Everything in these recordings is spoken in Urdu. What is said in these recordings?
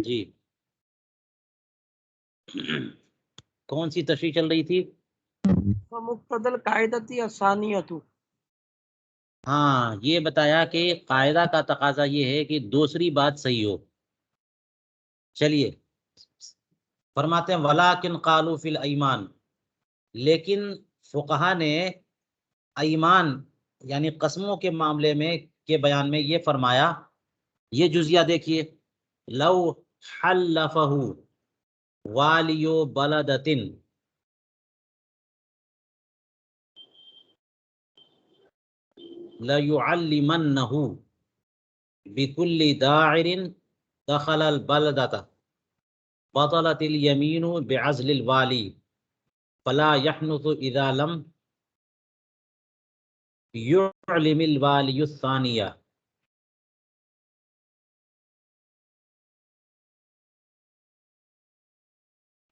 جی کون سی تشریح چل رہی تھی؟ مقتضى القاعدة الثانیۃ، ہاں یہ بتایا کہ قاعدہ کا تقاضا یہ ہے کہ دوسری بات صحیح ہو۔ چلیے فرماتے ہیں ولیکن قالوا فی الایمان، لیکن فقہا نے ایمان یعنی قسموں کے معاملے میں کے بیان میں یہ فرمایا، یہ جزیہ دیکھیے، لو حلفہ والی بلدۃ لیعلمنہ بکل داعر دخل البلدۃ بطلت الیمین بعزل الوالی فلا یحنث اذا لم یعلم الوالی الثانیہ۔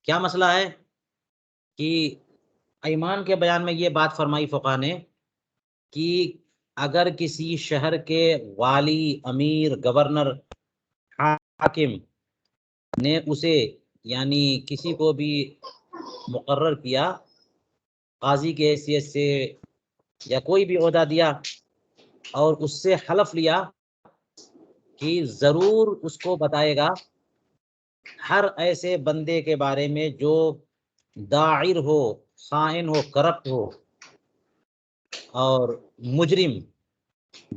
کیا مسئلہ ہے کہ ایمان کے بیان میں یہ بات فرمائی فقہ نے کہ اگر کسی شہر کے والی، امیر، گورنر، حاکم نے اسے یعنی کسی کو بھی مقرر کیا قاضی کی حیثیت سے یا کوئی بھی عہدہ دیا اور اس سے حلف لیا کہ ضرور اس کو بتائے گا ہر ایسے بندے کے بارے میں جو داعر ہو، خائن ہو، کرپٹ ہو اور مجرم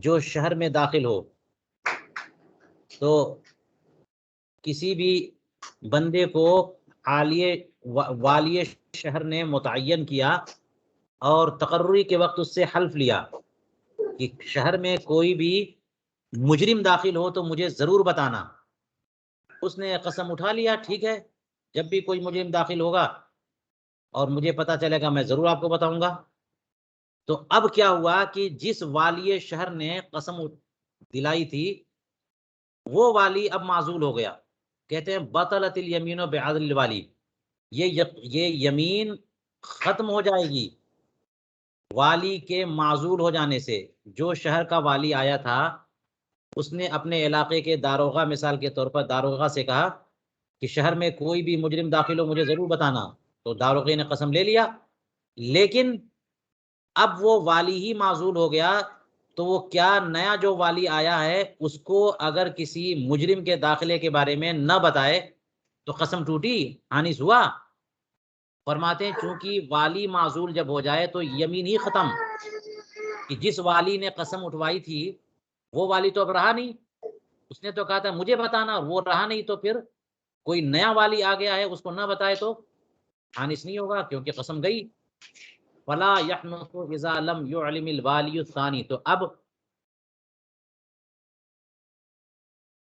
جو شہر میں داخل ہو، تو کسی بھی بندے کو والی شہر نے متعین کیا اور تقرری کے وقت اس سے حلف لیا کہ شہر میں کوئی بھی مجرم داخل ہو تو مجھے ضرور بتانا۔ اس نے قسم اٹھا لیا، ٹھیک ہے جب بھی کوئی مجرم داخل ہوگا اور مجھے پتا چلے گا میں ضرور آپ کو بتاؤں گا۔ تو اب کیا ہوا کہ جس والی شہر نے قسم دلائی تھی وہ والی اب معزول ہو گیا، کہتے ہیں بطلت الیمین بعدل الوالی، یہ یمین ختم ہو جائے گی والی کے معزول ہو جانے سے۔ جو شہر کا والی آیا تھا اس نے اپنے علاقے کے داروغہ، مثال کے طور پر داروغہ سے کہا کہ شہر میں کوئی بھی مجرم داخل ہو مجھے ضرور بتانا، تو داروغے نے قسم لے لیا، لیکن اب وہ والی ہی معزول ہو گیا، تو وہ کیا نیا جو والی آیا ہے اس کو اگر کسی مجرم کے داخلے کے بارے میں نہ بتائے تو قسم ٹوٹی، حانث ہوا؟ فرماتے ہیں چونکہ والی معزول جب ہو جائے تو یمین ہی ختم، کہ جس والی نے قسم اٹھوائی تھی وہ والی تو اب رہا نہیں، اس نے تو کہا تھا مجھے بتانا، وہ رہا نہیں، تو پھر کوئی نیا والی آ گیا ہے اس کو نہ بتائے تو حانث نہیں ہوگا کیونکہ قسم گئی۔ فلا یحنث اذا لم یعلم الوالی الثانی، تو اب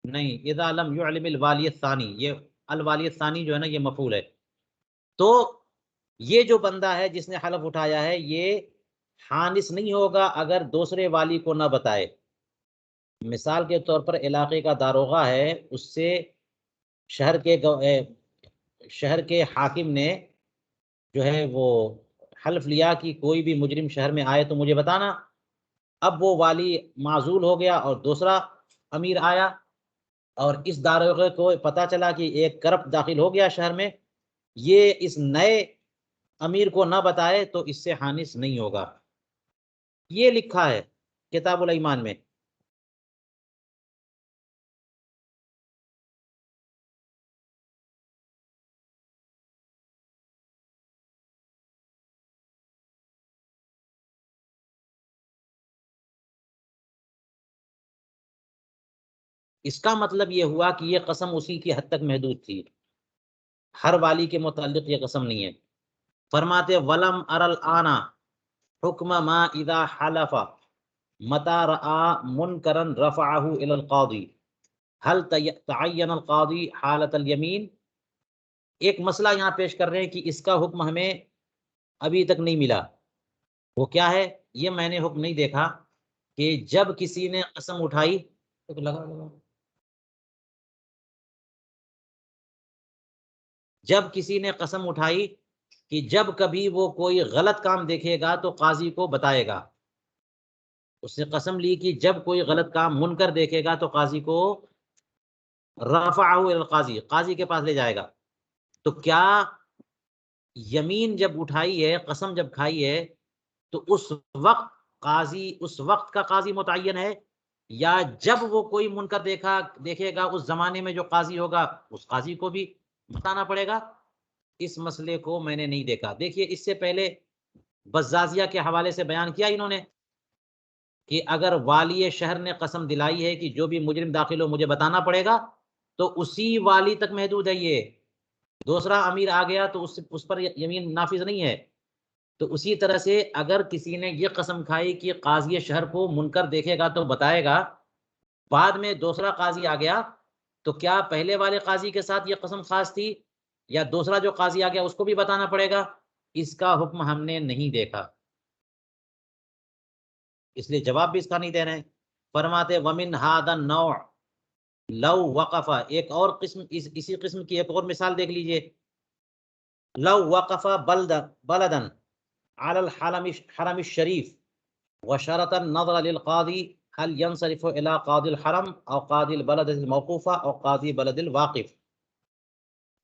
نہیں، اذا لم یعلم الوالی الثانی، یہ الوالی الثانی جو ہے نا یہ مفعول ہے، تو یہ جو بندہ ہے جس نے حلف اٹھایا ہے یہ حانث نہیں ہوگا اگر دوسرے والی کو نہ بتائے۔ مثال کے طور پر علاقے کا داروغہ ہے، اس سے شہر کے حاکم نے جو ہے وہ حلف لیا کہ کوئی بھی مجرم شہر میں آئے تو مجھے بتانا۔ اب وہ والی معزول ہو گیا اور دوسرا امیر آیا اور اس داروغے کو پتا چلا کہ ایک کرپٹ داخل ہو گیا شہر میں، یہ اس نئے امیر کو نہ بتائے تو اس سے حانث نہیں ہوگا۔ یہ لکھا ہے کتاب الایمان میں۔ اس کا مطلب یہ ہوا کہ یہ قسم اسی کی حد تک محدود تھی، ہر والی کے متعلق یہ قسم نہیں ہے۔ فرماتے ولم ار الآن حکم ما اذا حلف متى رأى منکرا رفعه الى القاضی هل تعین القاضی حالت الیمین۔ ایک مسئلہ یہاں پیش کر رہے ہیں کہ اس کا حکم ہمیں ابھی تک نہیں ملا، وہ کیا ہے؟ یہ میں نے حکم نہیں دیکھا کہ جب کسی نے قسم اٹھائی جب کسی نے قسم اٹھائی کہ جب کبھی وہ کوئی غلط کام دیکھے گا تو قاضی کو بتائے گا، اس نے قسم لی کہ جب کوئی غلط کام منکر دیکھے گا تو قاضی کو رفعہ الی القاضی، قاضی کے پاس لے جائے گا. تو کیا یمین جب اٹھائی ہے، قسم جب کھائی ہے، تو اس وقت قاضی، اس وقت کا قاضی متعین ہے، یا جب وہ کوئی منکر دیکھے گا اس زمانے میں جو قاضی ہوگا اس قاضی کو بھی بتانا پڑے گا؟ اس مسئلے کو میں نے نہیں دیکھا. دیکھیے اس سے پہلے بزازیہ کے حوالے سے بیان کیا انہوں نے کہ اگر والی شہر نے قسم دلائی ہے کہ جو بھی مجرم داخل ہو مجھے بتانا پڑے گا، تو اسی والی تک محدود ہے. یہ دوسرا امیر آ گیا تو اس پر یمین نافذ نہیں ہے. تو اسی طرح سے اگر کسی نے یہ قسم کھائی کہ قاضی شہر کو منکر دیکھے گا تو بتائے گا، بعد میں دوسرا قاضی آ گیا، تو کیا پہلے والے قاضی کے ساتھ یہ قسم خاص تھی، یا دوسرا جو قاضی آ گیا اس کو بھی بتانا پڑے گا؟ اس کا حکم ہم نے نہیں دیکھا، اس لیے جواب بھی اس کا نہیں دے رہے ہیں. فرماتے ومن ھذا النوع لو وقف، ایک اور قسم، اسی قسم کی ایک اور مثال دیکھ لیجئے. لو وقف بلدا على الحرم الشریف وشرط النظر للقاضی هل ينصرف الى قاضی الحرم او قاضی البلد الموقوفہ او قاضی بلد الواقف.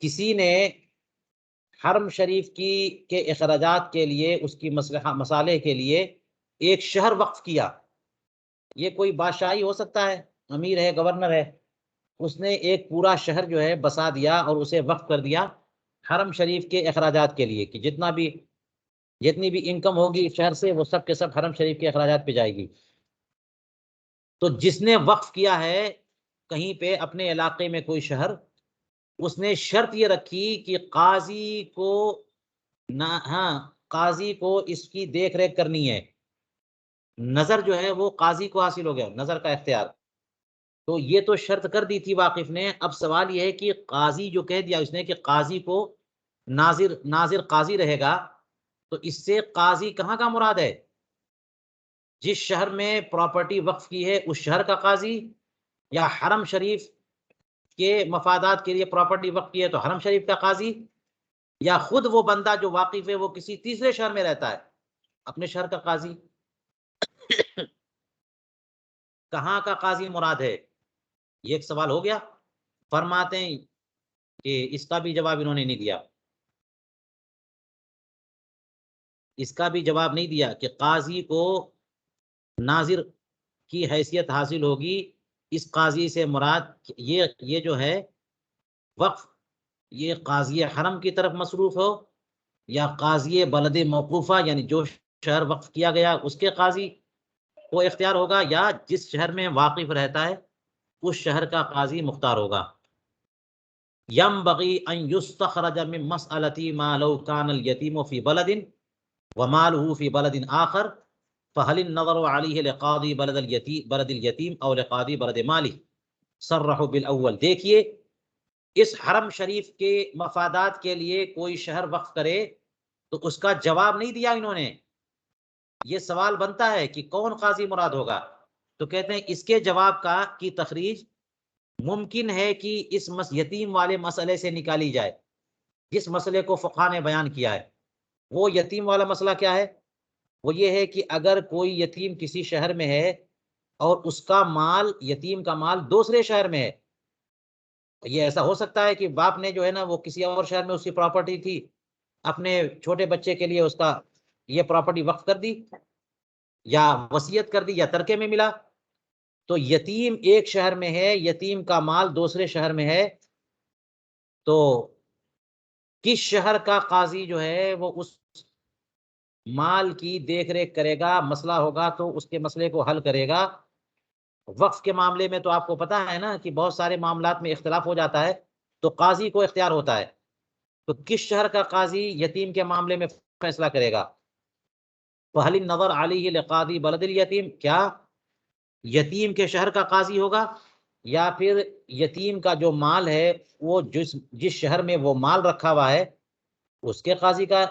کسی نے حرم شریف کے اخراجات کے لیے، اس کی مصالح کے لیے ایک شہر وقف کیا. یہ کوئی بادشاہی ہو سکتا ہے، امیر ہے، گورنر ہے، اس نے ایک پورا شہر جو ہے بسا دیا اور اسے وقف کر دیا حرم شریف کے اخراجات کے لیے، کہ جتنی بھی انکم ہوگی شہر سے وہ سب کے سب حرم شریف کے اخراجات پہ جائے گی. تو جس نے وقف کیا ہے کہیں پہ اپنے علاقے میں کوئی شہر، اس نے شرط یہ رکھی کہ قاضی کو قاضی کو اس کی دیکھ ریکھ کرنی ہے. نظر جو ہے وہ قاضی کو حاصل ہو گیا، نظر کا اختیار. تو یہ تو شرط کر دی تھی واقف نے. اب سوال یہ ہے کہ قاضی جو کہہ دیا اس نے کہ قاضی کو ناظر قاضی رہے گا، تو اس سے قاضی کہاں کا مراد ہے؟ جس شہر میں پراپرٹی وقف کی ہے اس شہر کا قاضی، یا حرم شریف کے مفادات کے لیے پراپرٹی وقف کی ہے تو حرم شریف کا قاضی، یا خود وہ بندہ جو واقف ہے وہ کسی تیسرے شہر میں رہتا ہے اپنے شہر کا قاضی؟ کہاں کا قاضی مراد ہے؟ یہ ایک سوال ہو گیا. فرماتے ہیں کہ اس کا بھی جواب انہوں نے نہیں دیا. اس کا بھی جواب نہیں دیا کہ قاضی کو ناظر کی حیثیت حاصل ہوگی. اس قاضی سے مراد یہ جو ہے وقف، یہ قاضی حرم کی طرف مصروف ہو، یا قاضی بلد موقوفہ یعنی جو شہر وقف کیا گیا اس کے قاضی کو اختیار ہوگا، یا جس شہر میں واقف رہتا ہے اس شہر کا قاضی مختار ہوگا. ينبغي ان يستخرج من مسألة ما لو كان اليتيم في بلد وماله في بلد آخر فهل النظر عليه لقاضي بلد اليتيم او لقاضي بلد ماله؟ صرحوا بالاول. دیکھیے اس حرم شریف کے مفادات کے لیے کوئی شہر وقف کرے تو اس کا جواب نہیں دیا انہوں نے. یہ سوال بنتا ہے کہ کون قاضی مراد ہوگا، تو کہتے ہیں اس کے جواب کی تخریج ممکن ہے کہ اس یتیم والے مسئلے سے نکالی جائے جس مسئلے کو فقہا نے بیان کیا ہے. وہ یتیم والا مسئلہ کیا ہے؟ وہ یہ ہے کہ اگر کوئی یتیم کسی شہر میں ہے اور اس کا مال، یتیم کا مال دوسرے شہر میں ہے، یہ ایسا ہو سکتا ہے کہ باپ نے جو ہے نا وہ کسی اور شہر میں اس کی پراپرٹی تھی، اپنے چھوٹے بچے کے لیے اس کا یہ پراپرٹی وقف کر دی، یا وصیت کر دی، یا ترکے میں ملا. تو یتیم ایک شہر میں ہے، یتیم کا مال دوسرے شہر میں ہے، تو کس شہر کا قاضی جو ہے وہ اس مال کی دیکھ ریکھ کرے گا؟ مسئلہ ہوگا تو اس کے مسئلے کو حل کرے گا. وقف کے معاملے میں تو آپ کو پتا ہے نا کہ بہت سارے معاملات میں اختلاف ہو جاتا ہے، تو قاضی کو اختیار ہوتا ہے. تو کس شہر کا قاضی یتیم کے معاملے میں فیصلہ کرے گا؟ فَهَلِ النَّظَرُ عَلَيْهِ لِقَاضِي بَلَدِ الْيَتِيمِ، کیا یتیم کے شہر کا قاضی ہوگا، یا پھر یتیم کا جو مال ہے وہ جس شہر میں وہ مال رکھا ہوا ہے اس کے قاضی کا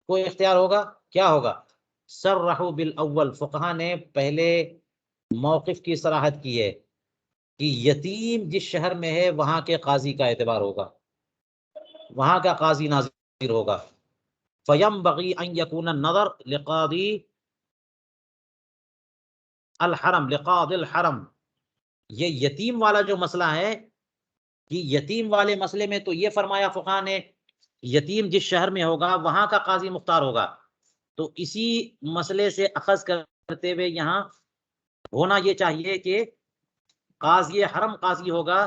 کوئی اختیار ہوگا؟ کیا ہوگا؟ صرحوا بالاول، فقہا نے پہلے موقف کی صراحت کی ہے کہ یتیم جس شہر میں ہے وہاں کے قاضی کا اعتبار ہوگا، وہاں کا قاضی ناظر ہوگا. فَيَنبَغِي أَن يَكُونَ النَّظَرُ لِقَاضِي الحرم، یہ یتیم والا جو مسئلہ ہے کہ یتیم والے مسئلے میں تو یہ فرمایا فقہا نے یتیم جس شہر میں ہوگا وہاں کا قاضی مختار ہوگا، تو اسی مسئلے سے اخذ کرتے ہوئے یہاں ہونا یہ چاہیے کہ قاضی حرم قاضی ہوگا،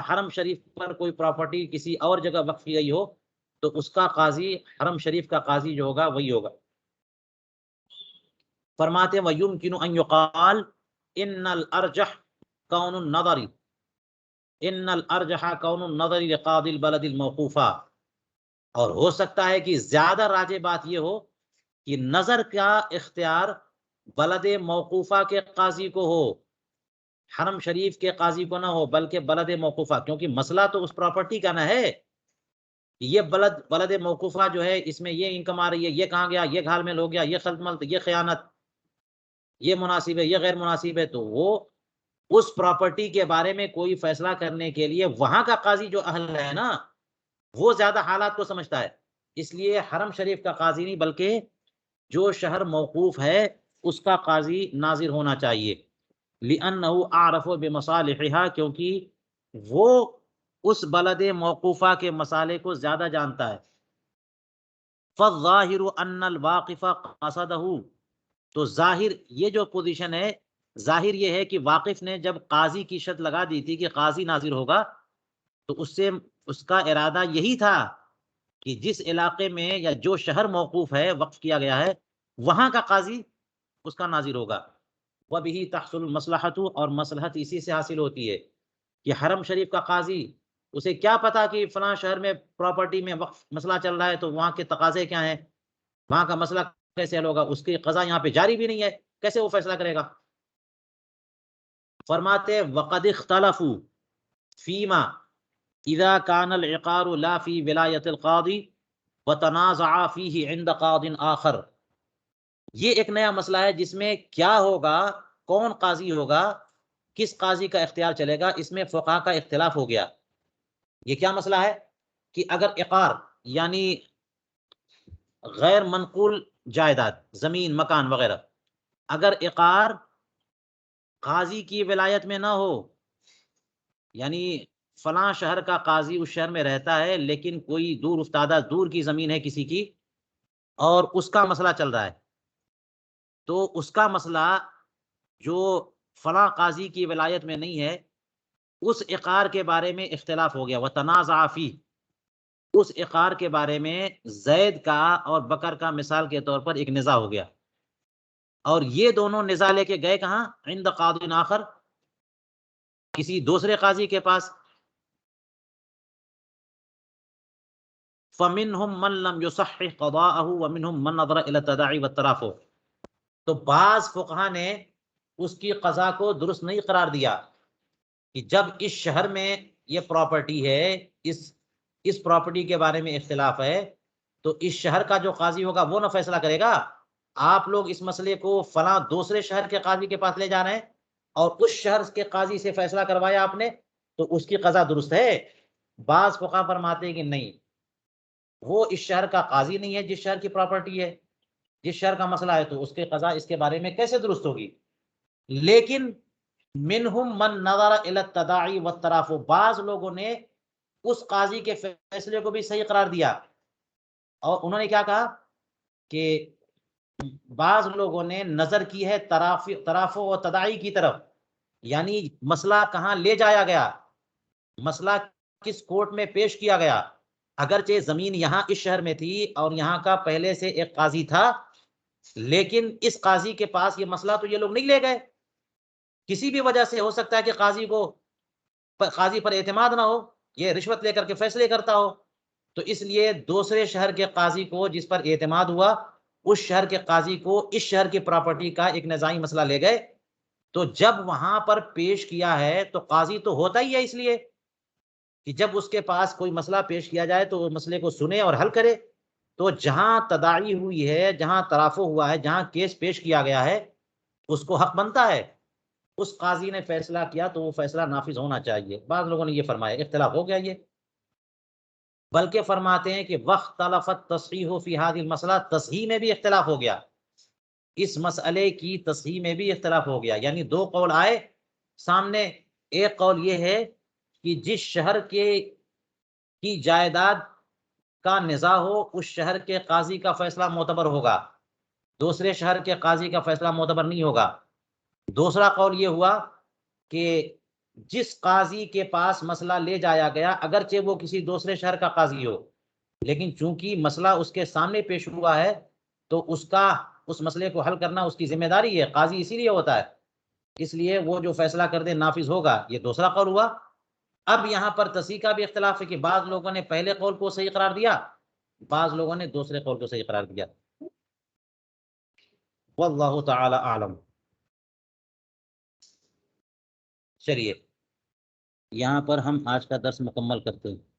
حرم شریف پر کوئی پراپرٹی کسی اور جگہ وقف کی گئی ہو تو اس کا قاضی حرم شریف کا قاضی جو ہوگا وہی ہوگا۔ فرماتے ہیں وَيُمْكِنُ أَن يُقَالَ إِنَّ الْأَرْجَحَ كَوْنُ النَّظَرِ إِنَّ الْأَرْجَحَ كَوْنُ النَّظَرِ لِقَاضِي الْبَلَدِ الْمَوْقُوفَ، اور ہو سکتا ہے کہ زیادہ راجح بات یہ ہو کہ نظر کا اختیار بلد موقوفہ کے قاضی کو ہو، حرم شریف کے قاضی کو نہ ہو بلکہ بلد موقوفہ، کیونکہ مسئلہ تو اس پراپرٹی کا نہ ہے۔ یہ بلد موقوفہ جو ہے اس میں یہ انکم آ رہی ہے، یہ کہاں گیا، یہ گھال میں ہو گیا، یہ خلط ملط، یہ خیانت، یہ مناسب ہے، یہ غیر مناسب ہے، تو وہ اس پراپرٹی کے بارے میں کوئی فیصلہ کرنے کے لیے وہاں کا قاضی جو اہل ہے نا وہ زیادہ حالات کو سمجھتا ہے، اس لیے حرم شریف کا قاضی نہیں بلکہ جو شہر موقوف ہے اس کا قاضی ناظر ہونا چاہیے، لِأَنَّهُ أَعْرَفُ بِمَصَالِحِهَا، کیونکہ وہ اس بلد موقوفہ کے مسالے کو زیادہ جانتا ہے۔ فَالظَّاهِرُ أَنَّ الْوَاقِفَ قَصَدَهُ، تو ظاہر یہ جو پوزیشن ہے ظاہر یہ ہے کہ واقف نے جب قاضی کی شرط لگا دی تھی کہ قاضی ناظر ہوگا تو اس سے اس کا ارادہ یہی تھا کہ جس علاقے میں یا جو شہر موقوف ہے وقف کیا گیا ہے وہاں کا قاضی اس کا ناظر ہوگا۔ وَبِهِ تَحْصُلُ الْمَصْلَحَةُ، اور مصلحت اسی سے حاصل ہوتی ہے کہ حرم شریف کا قاضی اسے کیا پتا کہ فلاں شہر میں پراپرٹی میں وقف مسئلہ چل رہا ہے تو وہاں کے تقاضے کیا ہیں، وہاں کا مسئلہ کیسے حل ہوگا، اس کی قضا یہاں پہ جاری بھی نہیں ہے، کیسے وہ فیصلہ کرے گا۔ فرماتے وَقَدْ اخْتَلَفُوا فِيمَا اذا كان العقار لا في ولایت القاضی وتنازع فيه عند قاض آخر، یہ ایک نیا مسئلہ ہے جس میں کیا ہوگا، کون قاضی ہوگا، کس قاضی کا اختیار چلے گا، اس میں فقہا کا اختلاف ہو گیا۔ یہ کیا مسئلہ ہے کہ اگر عقار یعنی غیر منقول جائیداد زمین مکان وغیرہ اگر عقار قاضی کی ولایت میں نہ ہو، یعنی فلاں شہر کا قاضی اس شہر میں رہتا ہے لیکن کوئی دور افتادہ دور کی زمین ہے کسی کی اور اس کا مسئلہ چل رہا ہے، تو اس کا مسئلہ جو فلاں قاضی کی ولایت میں نہیں ہے اس عقار کے بارے میں اختلاف ہو گیا، وتنازع فیہ، اس عقار کے بارے میں زید کا اور بکر کا مثال کے طور پر ایک نزاع ہو گیا، اور یہ دونوں نزاع لے کے گئے کہاں، عند قاضی آخر، کسی دوسرے قاضی کے پاس۔ فَمِنْهُمْ مَنْ لَمْ يُصَحِّحْ قَضَاءَهُ وَمِنْهُمْ مَنْ نَظَرَ إِلَى التَّدَاعِي وَالتَّرَافُعِ، تو بعض فقہا نے اس کی قضا کو درست نہیں قرار دیا کہ جب اس شہر میں یہ پراپرٹی ہے، اس پراپرٹی کے بارے میں اختلاف ہے تو اس شہر کا جو قاضی ہوگا وہ نہ فیصلہ کرے گا، آپ لوگ اس مسئلے کو فلاں دوسرے شہر کے قاضی کے پاس لے جا رہے ہیں اور اس شہر کے قاضی سے فیصلہ کروایا آپ نے تو اس کی قضا درست ہے۔ بعض فقہا فرماتے ہیں کہ نہیں، وہ اس شہر کا قاضی نہیں ہے جس شہر کی پراپرٹی ہے، جس شہر کا مسئلہ ہے، تو اس کی قضا اس کے بارے میں کیسے درست ہوگی۔ لیکن منہم من نظر الی التداعی والترافع، بعض لوگوں نے اس قاضی کے فیصلے کو بھی صحیح قرار دیا، اور انہوں نے کیا کہا کہ بعض لوگوں نے نظر کی ہے ترافع و تداعی کی طرف، یعنی مسئلہ کہاں لے جایا گیا، مسئلہ کس کورٹ میں پیش کیا گیا، اگرچہ زمین یہاں اس شہر میں تھی اور یہاں کا پہلے سے ایک قاضی تھا لیکن اس قاضی کے پاس یہ مسئلہ تو یہ لوگ نہیں لے گئے، کسی بھی وجہ سے ہو سکتا ہے کہ قاضی پر اعتماد نہ ہو، یہ رشوت لے کر کے فیصلے کرتا ہو، تو اس لیے دوسرے شہر کے قاضی کو جس پر اعتماد ہوا اس شہر کے قاضی کو اس شہر کی پراپرٹی کا ایک نزاعی مسئلہ لے گئے، تو جب وہاں پر پیش کیا ہے تو قاضی تو ہوتا ہی ہے اس لیے کہ جب اس کے پاس کوئی مسئلہ پیش کیا جائے تو وہ مسئلے کو سنے اور حل کرے، تو جہاں تداعی ہوئی ہے، جہاں ترافع ہوا ہے، جہاں کیس پیش کیا گیا ہے اس کو حق بنتا ہے، اس قاضی نے فیصلہ کیا تو وہ فیصلہ نافذ ہونا چاہیے۔ بعض لوگوں نے یہ فرمایا، اختلاف ہو گیا یہ، بلکہ فرماتے ہیں کہ واختلفت تصحیح فی هذه المسئلہ، تصحیح میں بھی اختلاف ہو گیا، اس مسئلے کی تصحیح میں بھی اختلاف ہو گیا، یعنی دو قول آئے، سامنے ایک قول یہ ہے کہ جس شہر کی جائیداد کا نزاع ہو اس شہر کے قاضی کا فیصلہ معتبر ہوگا، دوسرے شہر کے قاضی کا فیصلہ معتبر نہیں ہوگا۔ دوسرا قول یہ ہوا کہ جس قاضی کے پاس مسئلہ لے جایا گیا اگرچہ وہ کسی دوسرے شہر کا قاضی ہو، لیکن چونکہ مسئلہ اس کے سامنے پیش ہوا ہے تو اس مسئلے کو حل کرنا اس کی ذمہ داری ہے، قاضی اسی لیے ہوتا ہے، اس لیے وہ جو فیصلہ کر دے نافذ ہوگا۔ یہ دوسرا قول ہوا۔ اب یہاں پر تصحیح کا بھی اختلاف ہے کہ بعض لوگوں نے پہلے قول کو صحیح قرار دیا، بعض لوگوں نے دوسرے قول کو صحیح قرار دیا۔ واللہ تعالی اعلم۔ چلیے یہاں پر ہم آج کا درس مکمل کرتے ہیں۔